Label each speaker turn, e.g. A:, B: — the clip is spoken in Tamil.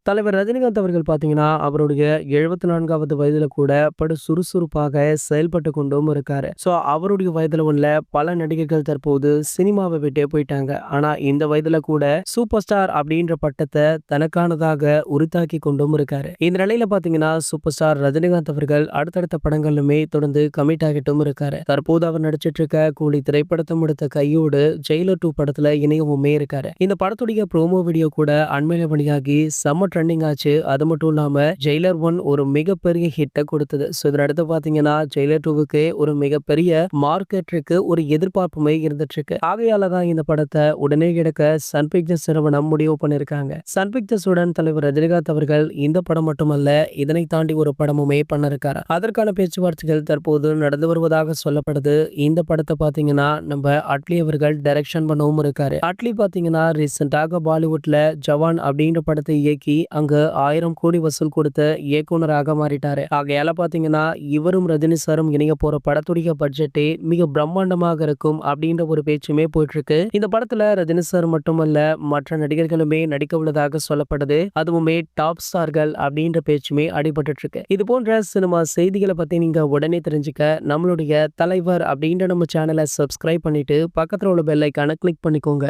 A: தலைவர் ரஜினிகாந்த் அவர்கள் பார்த்தீங்கன்னா, அவருடைய 74வது வயதில கூட படு சுறுசுறுப்பாக செயல்பட்டு கொண்டும் இருக்காரு. அவருடைய வயதில உள்ள பல நடிகர்கள் தற்போது சினிமாவ விட்டே போயிட்டாங்க. ஆனா, இந்த வயதில கூட சூப்பர் ஸ்டார் அப்படின்ற பட்டத்த தனக்கானதாக உரித்தாக்கி கொண்டும் இருக்காரு. இந்த நிலையில பார்த்தீங்கன்னா, சூப்பர் ஸ்டார் ரஜினிகாந்த் அவர்கள் அடுத்தடுத்த படங்கள்லுமே தொடர்ந்து கமிட் ஆகிட்டும் இருக்காரு. தற்போது அவர் நடிச்சிட்டு இருக்க கூலி திரைப்படத்தை முடித்த கையோடு ஜெயிலர் 2 படத்துல இணையவுமே இருக்காரு. இந்த படத்துடைய ப்ரோமோ வீடியோ கூட அண்மையில வெளியாகி செம்ம ட்ரெண்டிங் ஆச்சு. அது மட்டும் இல்லாம ஜெயிலர் 1 ஒரு மிகப்பெரிய ஹிட்ட கொடுத்தது. இதனடுத்து பாத்தீங்கன்னா ஜெயிலர் 2க்கு ஒரு மிகப்பெரிய மார்க்கெட் இருக்கு, ஒரு எதிர்பார்ப்புமே இருந்துட்டு இருக்கு. ஆகையால தான் இந்த படத்தை உடனே எடுக்க சன் பிக்சர்ஸ் நிறுவனம் முடிவு பண்ணிருக்காங்க. சன் பிக்சர்ஸ் உடன் தலைவர் ரஜினிகாந்த் அவர்கள் இந்த படம் மட்டுமல்ல, இதனை தாண்டி ஒரு படமுமே பண்ண இருக்காரு. அதற்கான பேச்சுவார்த்தைகள் தற்போது நடந்து வருவதாக சொல்லப்படுது. இந்த படத்தை பாத்தீங்கன்னா நம்ம அட்லி அவர்கள் டைரக்ஷன் பண்ணவும் இருக்காரு. அட்லி பாத்தீங்கன்னா ரீசெண்டாக பாலிவுட்ல ஜவான் அப்படின்ற படத்தை இயக்கி அங்க 1000 கோடி வசூல் கொடுத்த இயக்குனராக மாறிட்டாரு. ஆகையால பாத்தீங்கன்னா இவரும் ரஜினி சாரும் இணைய போற படத்துடைய பட்ஜெட்டே மிக பிரம்மாண்டமாக இருக்கும் அப்படின்ற ஒரு பேச்சுமே போயிட்டு இருக்கு. இந்த படத்துல ரஜினி சார் மட்டுமல்ல, மற்ற நடிகர்களுமே நடிக்க உள்ளதாக சொல்லப்படுது. அதுவுமே டாப் ஸ்டார்கள் அப்படின்ற பேச்சுமே அடிபட்டு இருக்கு. இது போன்ற சினிமா செய்திகளை பத்தி நீங்க உடனே தெரிஞ்சுக்க நம்மளுடைய தலைவர் அப்படின்ற நம்ம சேனலை சப்ஸ்கிரைப் பண்ணிட்டு பக்கத்துல உள்ள பெல் ஐக்கான கிளிக் பண்ணிக்கோங்க.